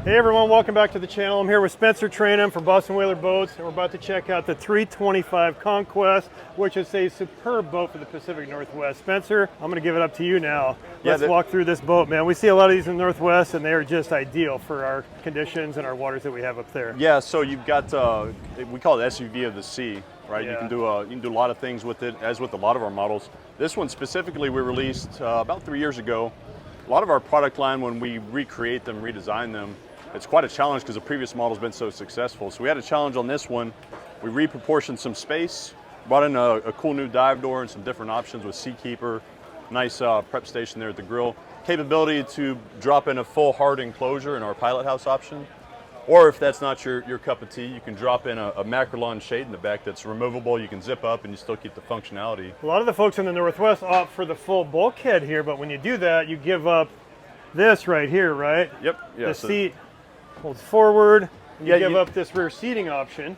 Hey everyone, welcome back to the channel. I'm here with Spencer Traynom from Boston Whaler Boats, and we're about to check out the 325 Conquest, which is a superb boat for the Pacific Northwest. Spencer, I'm going to give it up to you now. Let's walk through this boat, man. We see a lot of these in the Northwest, and they are just ideal for our conditions and our waters that we have up there. Yeah, so you've got, we call it SUV of the sea, right? Yeah. You can do a lot of things with it, as with a lot of our models. This one specifically we released about 3 years ago. A lot of our product line, when we recreate them, redesign them, it's quite a challenge because the previous model's been so successful. So we had a challenge on this one. We reproportioned some space, brought in a cool new dive door and some different options with Seakeeper, nice prep station there at the grill, capability to drop in a full hard enclosure in our pilot house option. Or if that's not your cup of tea, you can drop in a Macrolon shade in the back that's removable. You can zip up and you still keep the functionality. A lot of the folks in the Northwest opt for the full bulkhead here, but when you do that, you give up this right here, right? Yep. Yeah, the seat holds forward, and you give you, up this rear seating option.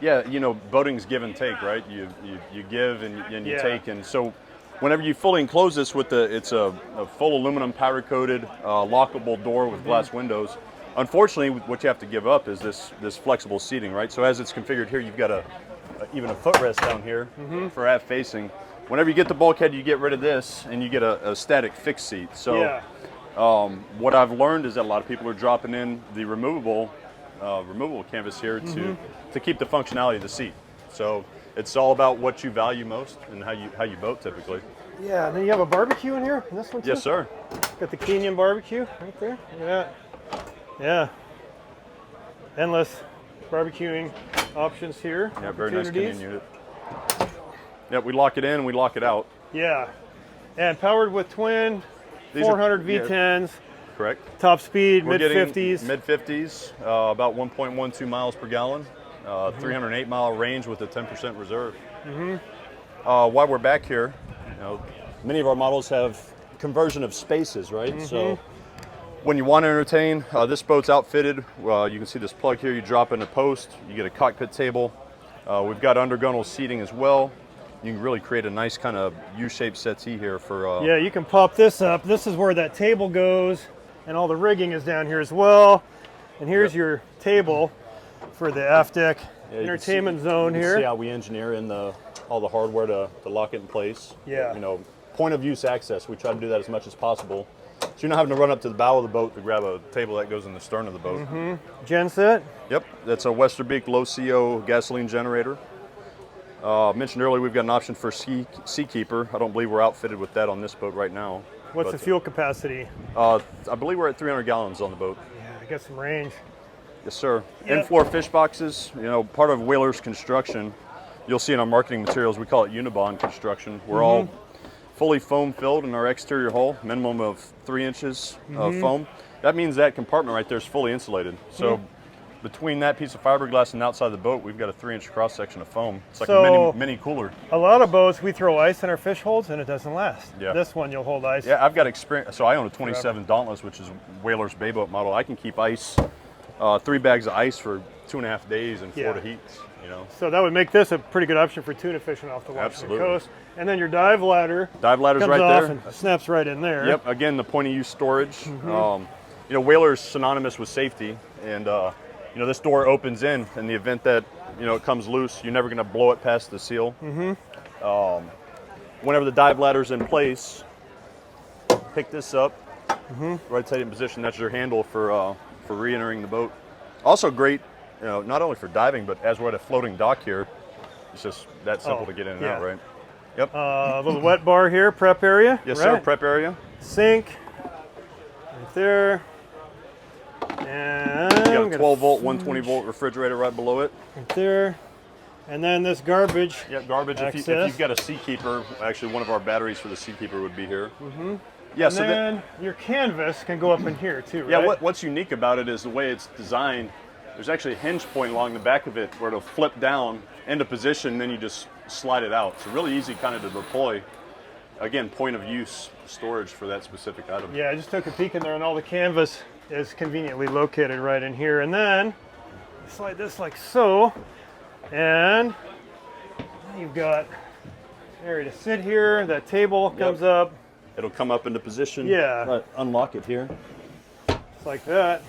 Yeah, you know, boating's give and take, right? You give and you take, and so whenever you fully enclose this with it's a full aluminum powder coated lockable door with glass windows. Unfortunately, what you have to give up is this flexible seating, right? So as it's configured here, you've got even a footrest down here for aft facing. Whenever you get the bulkhead, you get rid of this and you get a static fixed seat. So what I've learned is that a lot of people are dropping in the removable canvas here to keep the functionality of the seat. So it's all about what you value most and how you boat typically. Yeah, and then you have a barbecue in here in this one too? Yes, sir. Got the Kenyan barbecue right there. Look at that. Yeah. Endless barbecuing options here. Yeah, very nice Kenyan unit. Yeah, we lock it in and we lock it out. Yeah. And powered with twin 400 V10s. Correct. Top speed, mid-50s. Mid-50s, about 1.12 miles per gallon. 308 mile range with a 10% reserve. While we're back here, you know, many of our models have conversion of spaces, right? So when you want to entertain, this boat's outfitted. You can see this plug here. You drop in a post. You get a cockpit table. We've got undergunnel seating as well. You can really create a nice kind of U-shaped settee here for... yeah, you can pop this up. This is where that table goes, and all the rigging is down here as well. And here's your table for the aft deck entertainment zone here. You can see how we engineer in all the hardware to lock it in place. Yeah. You know, point of use access. We try to do that as much as possible. So you're not having to run up to the bow of the boat to grab a table that goes in the stern of the boat. Genset. Yep, that's a Westerbeek low CO gasoline generator. Mentioned earlier we've got an option for Seakeeper. I don't believe we're outfitted with that on this boat right now. What's the fuel capacity? I believe we're at 300 gallons on the boat. Yeah, I got some range. Yes, sir. Yep. In-floor fish boxes. You know, part of Whaler's construction, you'll see in our marketing materials, we call it Unibond construction. We're all fully foam filled in our exterior hull, minimum of 3 inches of foam. That means that compartment right there is fully insulated. So between that piece of fiberglass and outside the boat, we've got a 3-inch cross section of foam. It's like a mini cooler. A lot of boats, we throw ice in our fish holds and it doesn't last. Yeah. This one, you'll hold ice. Yeah, I've got experience. So I own a 27 Dauntless, which is Whaler's bay boat model. I can keep ice, 3 bags of ice for 2.5 days in Florida heats. You know. So that would make this a pretty good option for tuna fishing off the Washington coast. And then your dive ladder. Dive ladder's comes right off there. And snaps right in there. Yep. Again, the point of use storage. You know, Whaler's synonymous with safety, and you know, this door opens in the event that, you know, it comes loose. You're never going to blow it past the seal. Whenever the dive ladder's in place, pick this up, rotate it in position. That's your handle for re-entering the boat. Also great, you know, not only for diving, but as we're at a floating dock here, it's just that simple to get in and out, right? Yep. A little wet bar here, prep area. Yes, sir, prep area. Sink, right there. And you got a 12 volt, 120 volt refrigerator right below it. Right there. And then this garbage. Yeah, garbage. If you've got a Seakeeper, actually one of our batteries for the Seakeeper would be here. Yeah, and then your canvas can go up in here too, right? Yeah, what's unique about it is the way it's designed. There's actually a hinge point along the back of it where it'll flip down into position, then you just slide it out. So really easy kind of to deploy. Again, point of use storage for that specific item. Yeah, I just took a peek in there and all the canvas is conveniently located right in here. And then you slide this like so, and you've got an area to sit here. That table comes up. It'll come up into position. Yeah. Unlock it here. Just like that.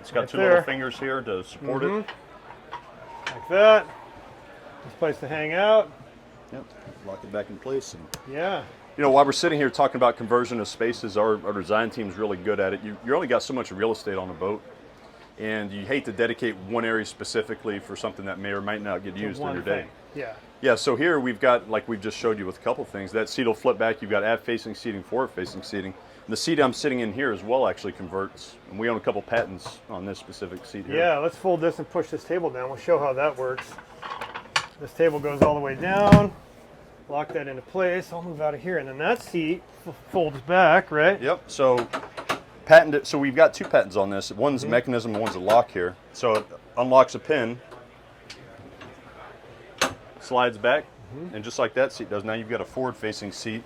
It's got Right two there. little fingers here to support it. Like that. Nice place to hang out. Yep. Lock it back in place. And, Yeah. you know, while we're sitting here talking about conversion of spaces, our design team's really good at it. You only got so much real estate on the boat, and you hate to dedicate one area specifically for something that may or might not get used in One your day. thing. Yeah. Yeah, so here we've got, like we've just showed you with a couple things, that seat will flip back. You've got aft-facing seating, forward-facing seating. And the seat I'm sitting in here as well actually converts. And we own a couple patents on this specific seat here. Yeah, let's fold this and push this table down. We'll show how that works. This table goes all the way down. Lock that into place. I'll move out of here. And then that seat folds back, right? Yep, so patented. So we've got two patents on this. One's a mechanism and one's a lock here. So it unlocks a pin, slides back, and just like that seat does, now you've got a forward-facing seat.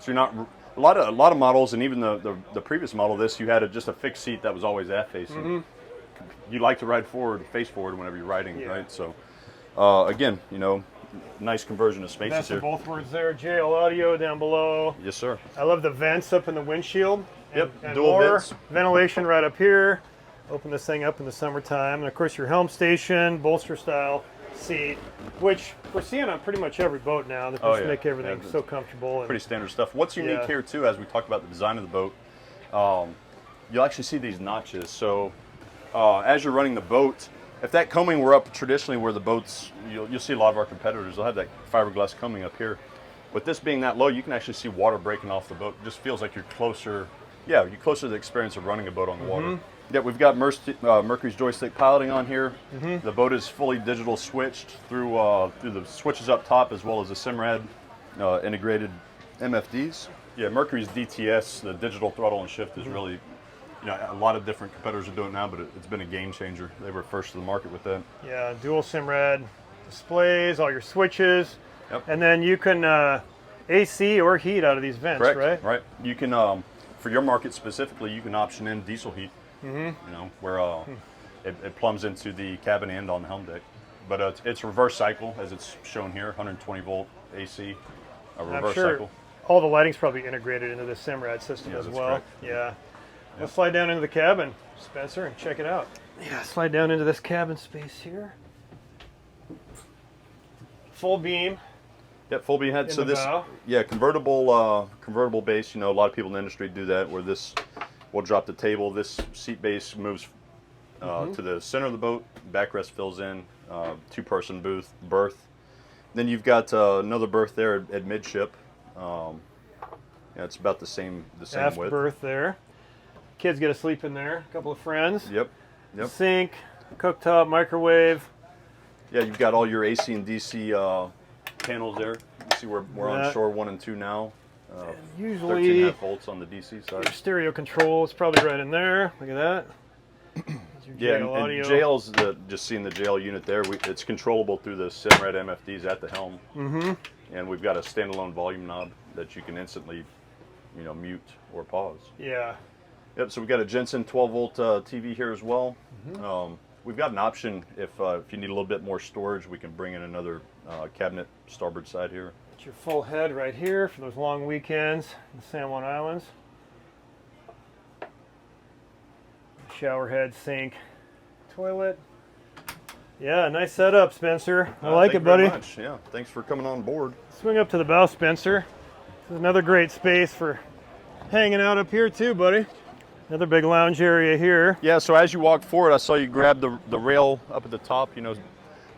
So you're not a lot of models, and even the previous model, this you had just a fixed seat that was always aft-facing. You like to ride forward, face forward whenever you're riding, right? So again, you know, nice conversion of spaces That's here. both words there. JL audio down below. Yes, sir. I love the vents up in the windshield. Yep, And dual more vents. ventilation right up here. Open this thing up in the summertime. And of course your helm station, bolster style seat, which we're seeing on pretty much every boat now. That just make everything so comfortable. And Pretty standard stuff. What's unique here too, as we talked about the design of the boat, you'll actually see these notches. So as you're running the boat, if that coaming were up traditionally where the boats, you'll see a lot of our competitors, they'll have that fiberglass coaming up here. With this being that low, you can actually see water breaking off the boat. It just feels like you're closer, you're closer to the experience of running a boat on the water. Yeah, we've got Mercury's joystick piloting on here. The boat is fully digital switched through the switches up top, as well as the Simrad integrated MFDs. Yeah, Mercury's DTS, the digital throttle and shift, is really, you know, a lot of different competitors are doing it now, but it's been a game changer. They were first to the market with that. yeah, dual Simrad displays, all your switches, and then you can AC or heat out of these vents, right? Right. You can, for your market specifically, you can option in diesel heat. You know, where it plumbs into the cabin and on the helm deck. But it's reverse cycle, as it's shown here, 120 volt AC, reverse I'm sure cycle. all the lighting's probably integrated into the Simrad system as that's well. correct. Yeah. Let's slide down into the cabin, Spencer, and check it out. Yeah, slide down into this cabin space here. Full beam. Yep, full beam head. In So the this, bow. convertible base. You know, a lot of people in the industry do that, where this will drop the table. This seat base moves to the center of the boat. Backrest fills in. Two-person berth. Then you've got another berth there at midship. Yeah, it's about the same Aft width. berth there. Kids get to sleep in there. A couple of friends. Yep. Sink, cooktop, microwave. Yeah, you've got all your AC and DC panels there. You see we're on shore 1 and 2 now. Usually 13.5 volts on the DC side. your stereo control is probably right in there. Look at that. Yeah, JL and audio. JL's just seeing the JL unit there. It's controllable through the Simrad MFDs at the helm. And we've got a standalone volume knob that you can instantly, you know, mute or pause. Yeah. Yep. So we've got a Jensen 12 volt TV here as well. We've got an option if you need a little bit more storage, we can bring in another cabinet starboard side here. It's your full head right here for those long weekends in the San Juan Islands. Shower head, sink, toilet. Yeah, nice setup, Spencer. I like it, buddy. Thank you very much. Yeah, thanks for coming on board. Swing up to the bow, Spencer. This is another great space for hanging out up here too, buddy. Another big lounge area here. Yeah, so as you walk forward, I saw you grab the rail up at the top. You know,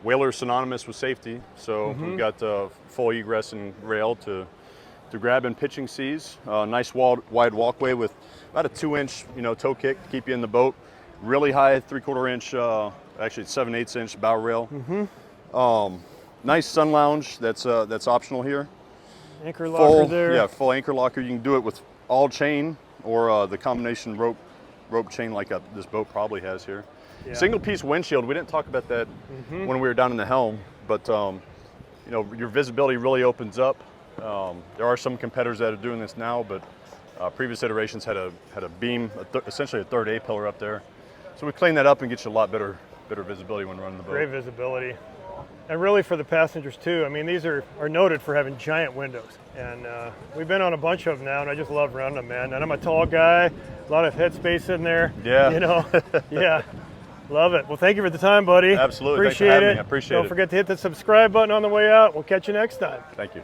Whaler synonymous with safety, so we've got full egress and rail to grab in pitching seas. Nice wide walkway with about a 2-inch, you know, toe kick to keep you in the boat. Really high 3/4 inch, actually 7/8 inch bow rail. Nice sun lounge that's optional here. Anchor locker there. Yeah, full anchor locker. You can do it with all chain or the combination rope chain like this boat probably has here. Yeah. Single piece windshield. We didn't talk about that when we were down in the helm, but you know, your visibility really opens up. There are some competitors that are doing this now, but previous iterations had a beam, essentially a third A pillar up there. So we clean that up and get you a lot better visibility when running the boat. Great visibility. And really for the passengers too. I mean, these are noted for having giant windows. And we've been on a bunch of them now, and I just love running them, man. And I'm a tall guy, a lot of headspace in there. Yeah. You know, yeah. Love it. Well, thank you for the time, buddy. Absolutely. Appreciate Thanks for having it. me. I appreciate Don't it. forget to hit the subscribe button on the way out. We'll catch you next time. Thank you.